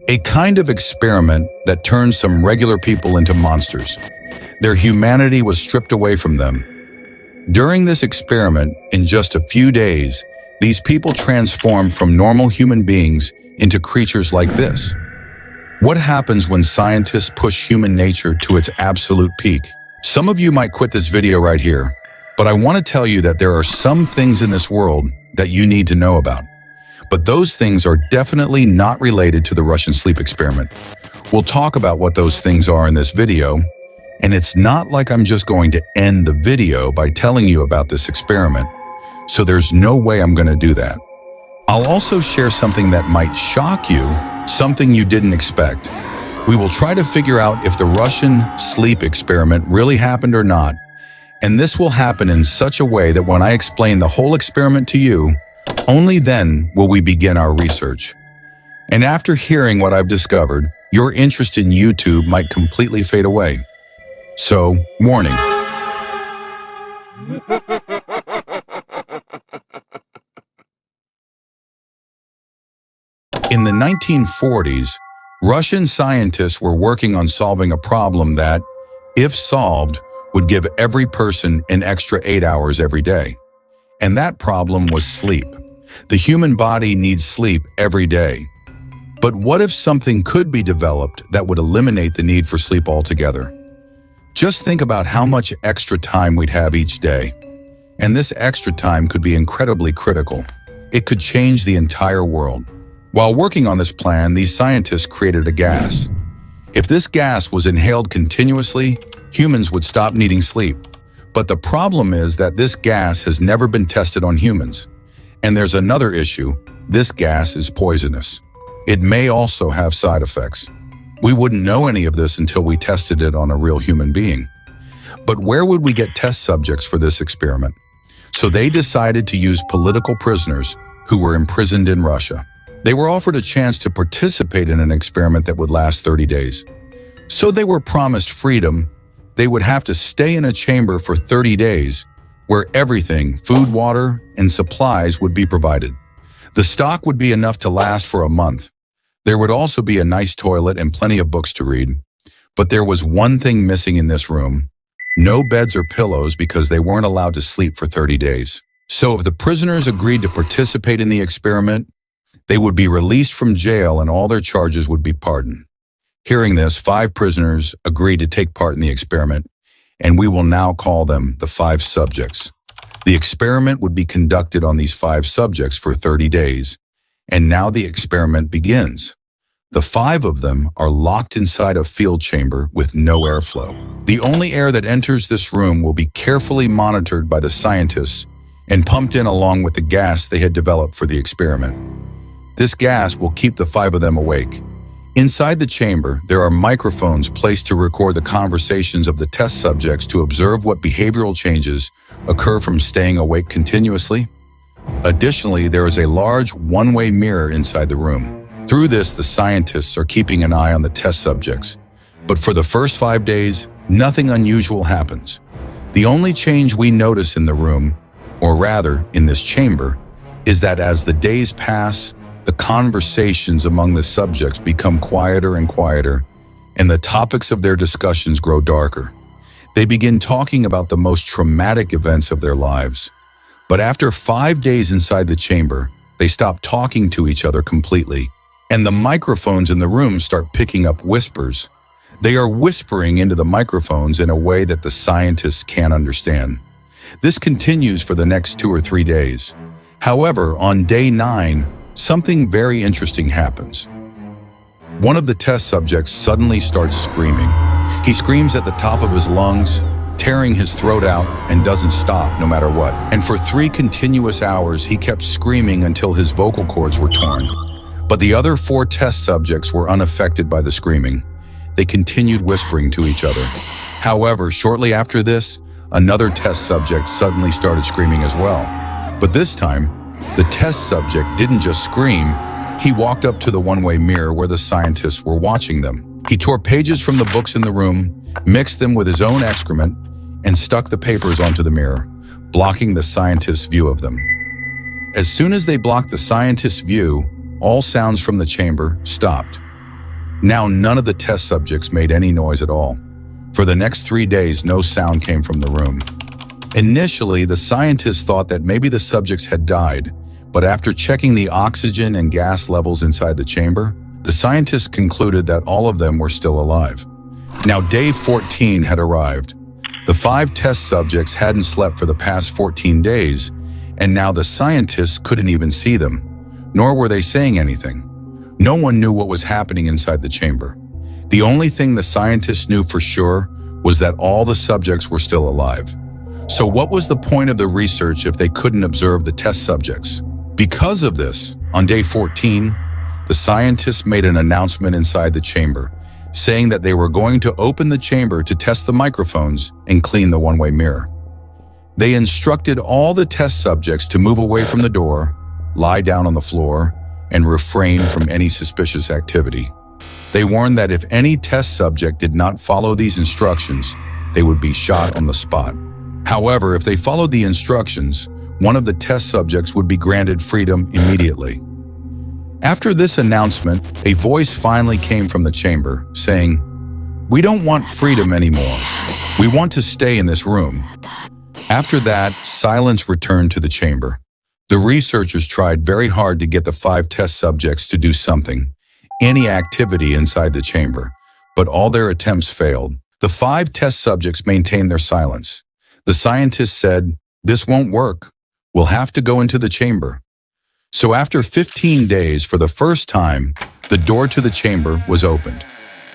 A kind of experiment that turned some regular people into monsters. Their humanity was stripped away from them. During this experiment, in just a few days, these people transformed from normal human beings into creatures like this. What happens when scientists push human nature to its absolute peak? Some of you might quit this video right here, but I want to tell you that there are some things in this world that you need to know about. But those things are definitely not related to the Russian sleep experiment. We'll talk about what those things are in this video, and it's not like I'm just going to end the video by telling you about this experiment, so there's no way I'm going to do that. I'll also share something that might shock you, something you didn't expect. We will try to figure out if the Russian sleep experiment really happened or not, and this will happen in such a way that when I explain the whole experiment to you, only then will we begin our research. And after hearing what I've discovered, your interest in YouTube might completely fade away. So, warning. In the 1940s, Russian scientists were working on solving a problem that, if solved, would give every person an extra 8 hours every day. And that problem was sleep. The human body needs sleep every day. But what if something could be developed that would eliminate the need for sleep altogether? Just think about how much extra time we'd have each day. And this extra time could be incredibly critical. It could change the entire world. While working on this plan, these scientists created a gas. If this gas was inhaled continuously, humans would stop needing sleep. But the problem is that this gas has never been tested on humans. And there's another issue. This gas is poisonous. It may also have side effects. We wouldn't know any of this until we tested it on a real human being. But where would we get test subjects for this experiment? So they decided to use political prisoners who were imprisoned in Russia. They were offered a chance to participate in an experiment that would last 30 days. So they were promised freedom. They would have to stay in a chamber for 30 days, where everything, food, water, and supplies would be provided. The stock would be enough to last for a month. There would also be a nice toilet and plenty of books to read. But there was one thing missing in this room. No beds or pillows because they weren't allowed to sleep for 30 days. So if the prisoners agreed to participate in the experiment, they would be released from jail and all their charges would be pardoned. Hearing this, 5 prisoners agreed to take part in the experiment, and we will now call them the 5 subjects. The experiment would be conducted on these 5 subjects for 30 days, and now the experiment begins. The 5 of them are locked inside a field chamber with no airflow. The only air that enters this room will be carefully monitored by the scientists and pumped in along with the gas they had developed for the experiment. This gas will keep the 5 of them awake. Inside the chamber, there are microphones placed to record the conversations of the test subjects to observe what behavioral changes occur from staying awake continuously. Additionally, there is a large one-way mirror inside the room. Through this, the scientists are keeping an eye on the test subjects. But for the first 5 days, nothing unusual happens. The only change we notice in the room, or rather in this chamber, is that as the days pass, the conversations among the subjects become quieter and quieter, and the topics of their discussions grow darker. They begin talking about the most traumatic events of their lives. But after 5 days inside the chamber, they stop talking to each other completely, and the microphones in the room start picking up whispers. They are whispering into the microphones in a way that the scientists can't understand. This continues for the next 2 or 3 days. However, on day 9, something very interesting happens. One of the test subjects suddenly starts screaming. He screams at the top of his lungs, tearing his throat out, and doesn't stop no matter what. And for 3 continuous hours, he kept screaming until his vocal cords were torn. But the other 4 test subjects were unaffected by the screaming. They continued whispering to each other. However, shortly after this, another test subject suddenly started screaming as well. But this time, the test subject didn't just scream, he walked up to the one-way mirror where the scientists were watching them. He tore pages from the books in the room, mixed them with his own excrement, and stuck the papers onto the mirror, blocking the scientists' view of them. As soon as they blocked the scientists' view, all sounds from the chamber stopped. Now none of the test subjects made any noise at all. For the next 3 days, no sound came from the room. Initially, the scientists thought that maybe the subjects had died, but after checking the oxygen and gas levels inside the chamber, the scientists concluded that all of them were still alive. Now day 14 had arrived. The 5 test subjects hadn't slept for the past 14 days, and now the scientists couldn't even see them, nor were they saying anything. No one knew what was happening inside the chamber. The only thing the scientists knew for sure was that all the subjects were still alive. So what was the point of the research if they couldn't observe the test subjects? Because of this, on day 14, the scientists made an announcement inside the chamber, saying that they were going to open the chamber to test the microphones and clean the one-way mirror. They instructed all the test subjects to move away from the door, lie down on the floor, and refrain from any suspicious activity. They warned that if any test subject did not follow these instructions, they would be shot on the spot. However, if they followed the instructions, one of the test subjects would be granted freedom immediately. After this announcement, a voice finally came from the chamber, saying, "We don't want freedom anymore. We want to stay in this room." After that, silence returned to the chamber. The researchers tried very hard to get the 5 test subjects to do something, any activity inside the chamber, but all their attempts failed. The 5 test subjects maintained their silence. The scientists said, "This won't work. We'll have to go into the chamber." So after 15 days, for the first time, the door to the chamber was opened.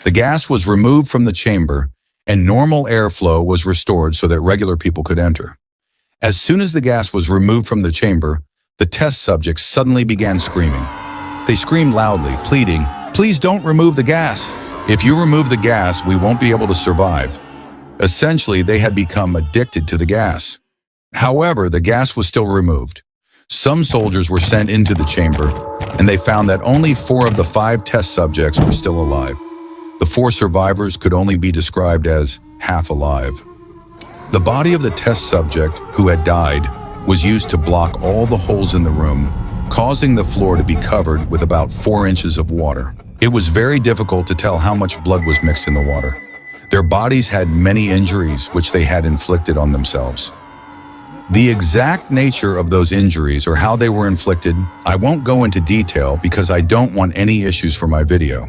The gas was removed from the chamber, and normal airflow was restored so that regular people could enter. As soon as the gas was removed from the chamber, the test subjects suddenly began screaming. They screamed loudly, pleading, "Please don't remove the gas. If you remove the gas, we won't be able to survive." Essentially, they had become addicted to the gas. However, the gas was still removed. Some soldiers were sent into the chamber, and they found that only 4 of the 5 test subjects were still alive. The 4 survivors could only be described as half alive. The body of the test subject, who had died, was used to block all the holes in the room, causing the floor to be covered with about 4 inches of water. It was very difficult to tell how much blood was mixed in the water. Their bodies had many injuries which they had inflicted on themselves. The exact nature of those injuries or how they were inflicted, I won't go into detail because I don't want any issues for my video.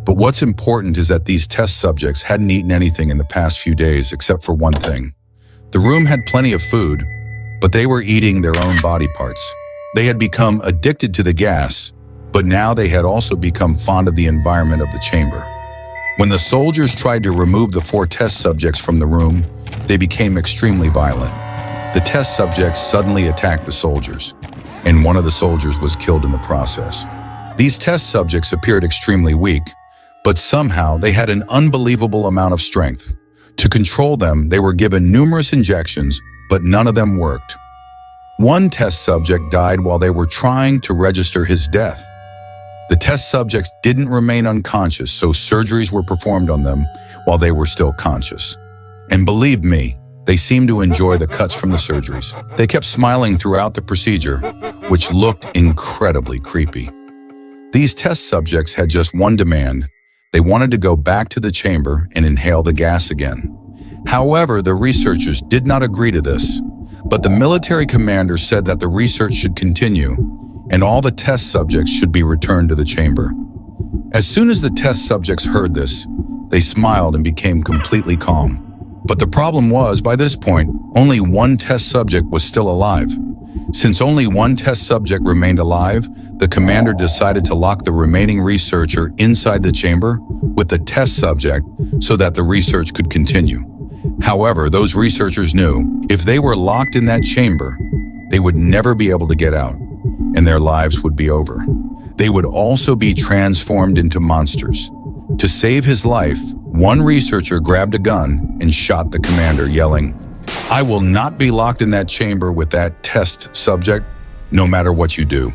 But what's important is that these test subjects hadn't eaten anything in the past few days except for one thing. The room had plenty of food, but they were eating their own body parts. They had become addicted to the gas, but now they had also become fond of the environment of the chamber. When the soldiers tried to remove the 4 test subjects from the room, they became extremely violent. The test subjects suddenly attacked the soldiers, and one of the soldiers was killed in the process. These test subjects appeared extremely weak, but somehow they had an unbelievable amount of strength. To control them, they were given numerous injections, but none of them worked. One test subject died while they were trying to register his death. The test subjects didn't remain unconscious, so surgeries were performed on them while they were still conscious. And believe me, they seemed to enjoy the cuts from the surgeries. They kept smiling throughout the procedure, which looked incredibly creepy. These test subjects had just one demand. They wanted to go back to the chamber and inhale the gas again. However, the researchers did not agree to this, but the military commander said that the research should continue and all the test subjects should be returned to the chamber. As soon as the test subjects heard this, they smiled and became completely calm. But the problem was, by this point, only one test subject was still alive. Since only one test subject remained alive, the commander decided to lock the remaining researcher inside the chamber with the test subject so that the research could continue. However, those researchers knew if they were locked in that chamber, they would never be able to get out, and their lives would be over. They would also be transformed into monsters. To save his life, one researcher grabbed a gun and shot the commander, yelling, "I will not be locked in that chamber with that test subject, no matter what you do."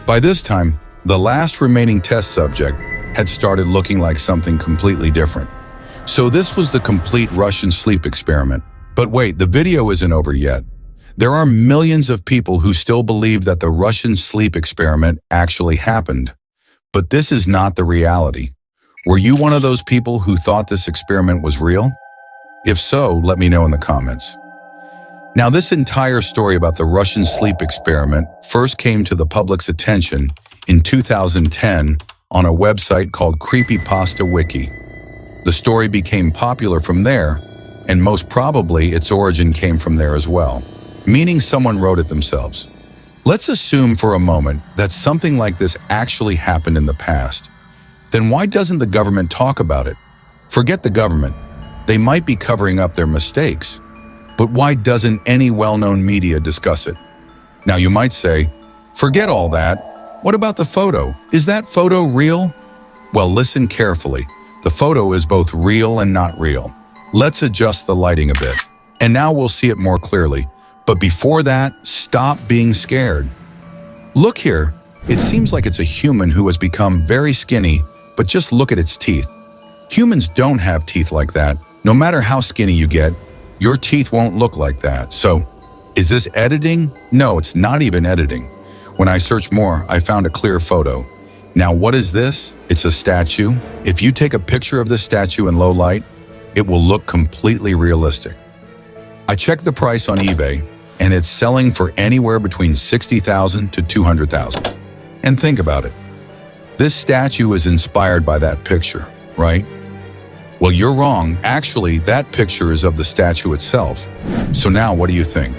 By this time, the last remaining test subject had started looking like something completely different. So this was the complete Russian sleep experiment. But wait, the video isn't over yet. There are millions of people who still believe that the Russian sleep experiment actually happened. But this is not the reality. Were you one of those people who thought this experiment was real? If so, let me know in the comments. Now, this entire story about the Russian sleep experiment first came to the public's attention in 2010 on a website called Creepypasta Wiki. The story became popular from there, and most probably its origin came from there as well, meaning someone wrote it themselves. Let's assume for a moment that something like this actually happened in the past. Then why doesn't the government talk about it? Forget the government. They might be covering up their mistakes. But why doesn't any well-known media discuss it? Now you might say, forget all that. What about the photo? Is that photo real? Well, listen carefully. The photo is both real and not real. Let's adjust the lighting a bit. And now we'll see it more clearly. But before that, stop being scared. Look here. It seems like it's a human who has become very skinny, but just look at its teeth. Humans don't have teeth like that. No matter how skinny you get, your teeth won't look like that. So, is this editing? No, it's not even editing. When I searched more, I found a clear photo. Now, what is this? It's a statue. If you take a picture of this statue in low light, it will look completely realistic. I checked the price on eBay, and it's selling for anywhere between $60,000 to $200,000. And think about it. This statue is inspired by that picture, right? Well, you're wrong. Actually, that picture is of the statue itself. So now, what do you think?